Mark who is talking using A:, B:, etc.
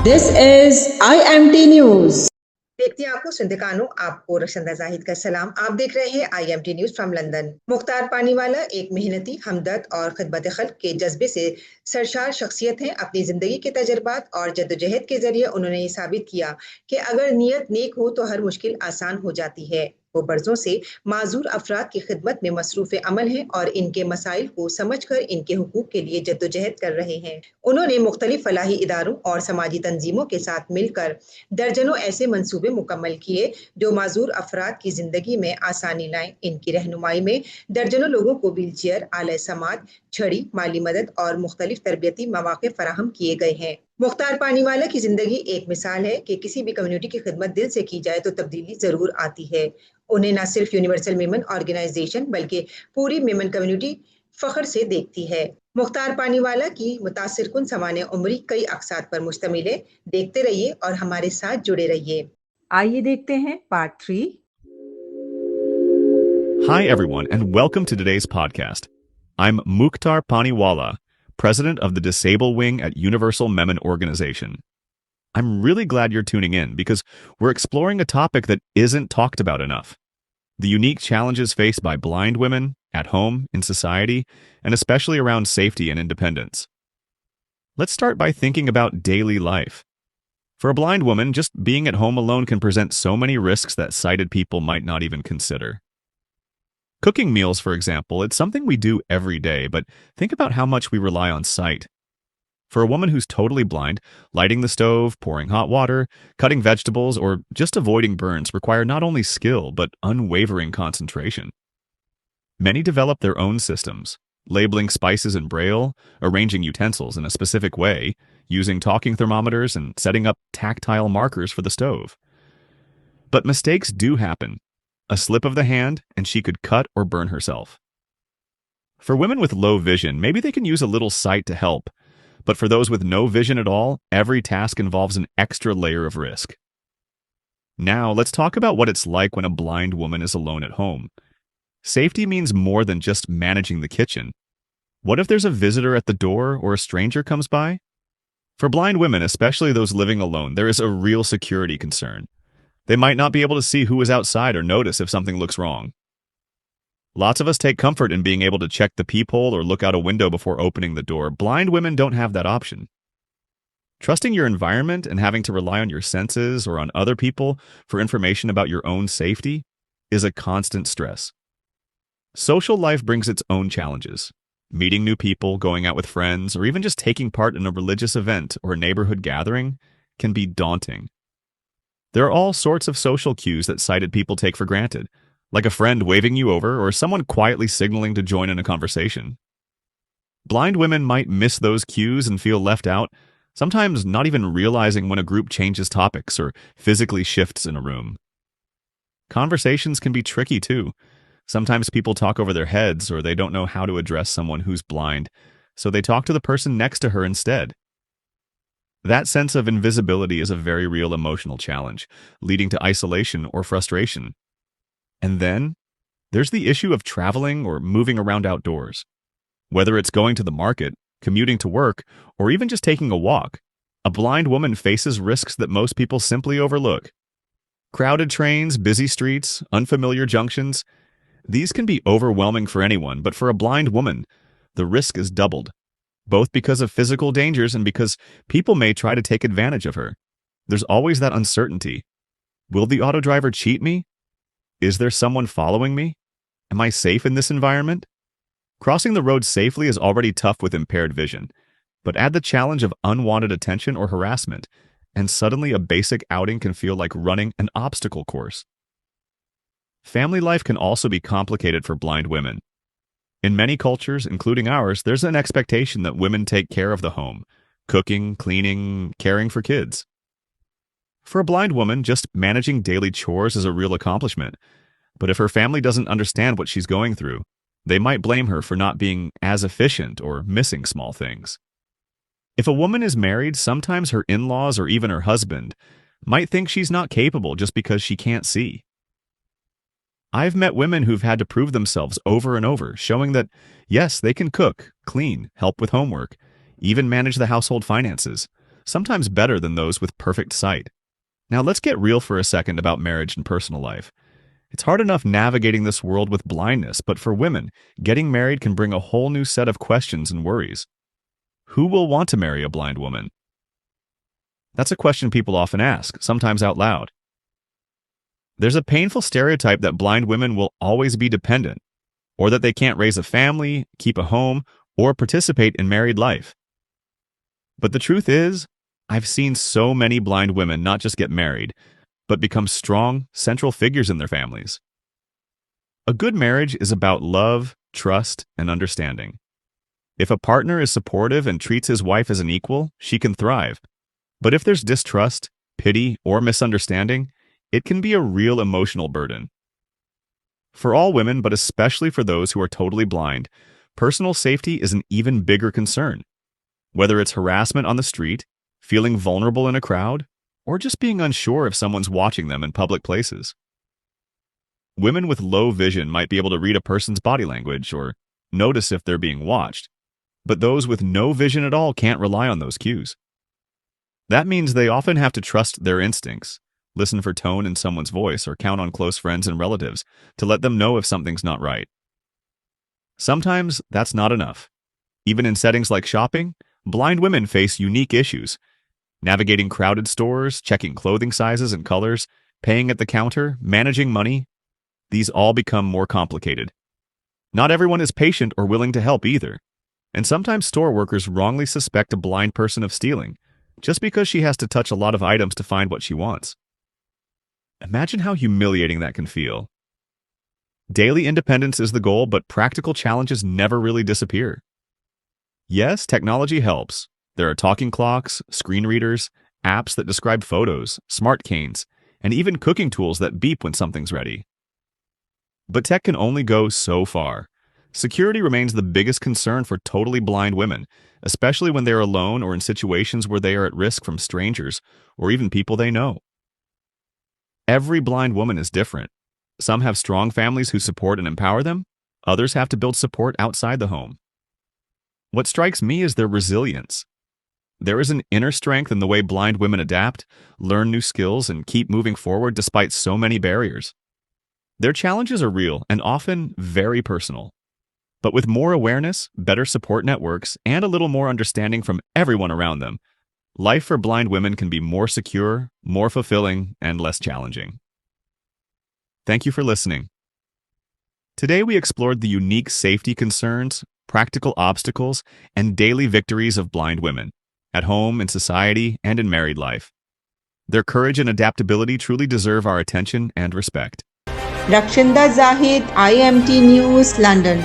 A: This is IMT News.
B: देखती आंखों सुनते कानों आपको रशंदा जाहिद का सलाम। आप देख रहे हैं IMT news from London. Mukhtar Paniwala एक मेहनती, हमदर्द और खिदमत खल्क के जज्बे से सरशार शख्सियत हैं। अपनी जिंदगी के तजर्बात और जद्दोजहद के जरिए उन्होंने ये साबित किया कि अगर नीयत नेक हो तो हर मुश्किल आसान हो जाती है। वो बरसों से माजूर अफराद की खिदमत में मसरूफ अमल हैं और इनके मसाइल को समझकर इनके हुकूक के लिए जद्दोजहद कर रहे हैं। उन्होंने मुख्तलिफ फलाही इदारों और समाजी तंजीमों के साथ मिलकर दर्जनों ऐसे मंसूबे मुकम्मल किए जो माजूर अफराद की जिंदगी में आसानी लाएं। इनकी रहनुमाई में दर्जनों लोगों को व्हील चेयर, आले समात, छड़ी, माली मदद और मुख्तलिफ तरबियती मौके फराहम किए गए हैं। मुख्तार पानीवाला की जिंदगी एक मिसाल है कि किसी भी कम्युनिटी की खिदमत दिल से की जाए तो तब्दीली जरूर आती है। उन्हें न सिर्फ यूनिवर्सल मेमन ऑर्गेनाइजेशन बल्कि पूरी मेमन कम्युनिटी फख्र से देखती है। मुख्तार पानीवाला की मुतासिर कुन सवाने उम्री कई अकसाद पर मुश्तमिल है। देखते रहिए और हमारे साथ जुड़े रहिए।
A: आइए देखते हैं part 3।
C: Hi, everyone, and welcome to today's podcast. I'm Mukhtar Pani Wala, president of the Disabled Wing at Universal Memon Organization. I'm really glad you're tuning in because we're exploring a topic that isn't talked about enough: the unique challenges faced by blind women at home, in society, and especially around safety and independence. Let's start by thinking about daily life. For a blind woman, just being at home alone can present so many risks that sighted people might not even consider. Cooking meals, for example, it's something we do every day, but think about how much we rely on sight. For a woman who's totally blind, lighting the stove, pouring hot water, cutting vegetables, or just avoiding burns require not only skill, but unwavering concentration. Many develop their own systems, labeling spices in Braille, arranging utensils in a specific way, using talking thermometers, and setting up tactile markers for the stove. But mistakes do happen. A slip of the hand, and she could cut or burn herself. For women with low vision, maybe they can use a little sight to help, but for those with no vision at all, every task involves an extra layer of risk. Now, let's talk about what it's like when a blind woman is alone at home. Safety means more than just managing the kitchen. What if there's a visitor at the door or a stranger comes by? For blind women, especially those living alone, there is a real security concern. They might not be able to see who is outside or notice if something looks wrong. Lots of us take comfort in being able to check the peephole or look out a window before opening the door. Blind women don't have that option. Trusting your environment and having to rely on your senses or on other people for information about your own safety is a constant stress. Social life brings its own challenges. Meeting new people, going out with friends, or even just taking part in a religious event or a neighborhood gathering can be daunting. There are all sorts of social cues that sighted people take for granted, like a friend waving you over or someone quietly signaling to join in a conversation. Blind women might miss those cues and feel left out, sometimes not even realizing when a group changes topics or physically shifts in a room. Conversations can be tricky too. Sometimes people talk over their heads or they don't know how to address someone who's blind, so they talk to the person next to her instead. That sense of invisibility is a very real emotional challenge, leading to isolation or frustration. And then, there's the issue of traveling or moving around outdoors. Whether it's going to the market, commuting to work, or even just taking a walk, a blind woman faces risks that most people simply overlook. Crowded trains, busy streets, unfamiliar junctions, these can be overwhelming for anyone, but for a blind woman, the risk is doubled, both because of physical dangers and because people may try to take advantage of her. There's always that uncertainty. Will the auto driver cheat me? Is there someone following me? Am I safe in this environment? Crossing the road safely is already tough with impaired vision, but add the challenge of unwanted attention or harassment, and suddenly a basic outing can feel like running an obstacle course. Family life can also be complicated for blind women. In many cultures, including ours, there's an expectation that women take care of the home, cooking, cleaning, caring for kids. For a blind woman, just managing daily chores is a real accomplishment. But if her family doesn't understand what she's going through, they might blame her for not being as efficient or missing small things. If a woman is married, sometimes her in-laws or even her husband might think she's not capable just because she can't see. I've met women who've had to prove themselves over and over, showing that, yes, they can cook, clean, help with homework, even manage the household finances, sometimes better than those with perfect sight. Now let's get real for a second about marriage and personal life. It's hard enough navigating this world with blindness, but for women, getting married can bring a whole new set of questions and worries. Who will want to marry a blind woman? That's a question people often ask, sometimes out loud. There's a painful stereotype that blind women will always be dependent, or that they can't raise a family, keep a home, or participate in married life. But the truth is, I've seen so many blind women not just get married, but become strong, central figures in their families. A good marriage is about love, trust, and understanding. If a partner is supportive and treats his wife as an equal, she can thrive. But if there's distrust, pity, or misunderstanding, it can be a real emotional burden. For all women, but especially for those who are totally blind, personal safety is an even bigger concern. Whether it's harassment on the street, feeling vulnerable in a crowd, or just being unsure if someone's watching them in public places. Women with low vision might be able to read a person's body language or notice if they're being watched, but those with no vision at all can't rely on those cues. That means they often have to trust their instincts, listen for tone in someone's voice, or count on close friends and relatives to let them know if something's not right. Sometimes that's not enough. Even in settings like shopping, blind women face unique issues. Navigating crowded stores, checking clothing sizes and colors, paying at the counter, managing money, these all become more complicated. Not everyone is patient or willing to help either, and sometimes store workers wrongly suspect a blind person of stealing, just because she has to touch a lot of items to find what she wants. Imagine how humiliating that can feel. Daily independence is the goal, but practical challenges never really disappear. Yes, technology helps. There are talking clocks, screen readers, apps that describe photos, smart canes, and even cooking tools that beep when something's ready. But tech can only go so far. Security remains the biggest concern for totally blind women, especially when they're alone or in situations where they are at risk from strangers or even people they know. Every blind woman is different. Some have strong families who support and empower them. Others have to build support outside the home. What strikes me is their resilience. There is an inner strength in the way blind women adapt, learn new skills, and keep moving forward despite so many barriers. Their challenges are real and often very personal. But with more awareness, better support networks, and a little more understanding from everyone around them, life for blind women can be more secure, more fulfilling, and less challenging. Thank you for listening. Today we explored the unique safety concerns, practical obstacles, and daily victories of blind women, at home, in society, and in married life. Their courage and adaptability truly deserve our attention and respect.
A: Rakshinda Zahid, IMT News, London.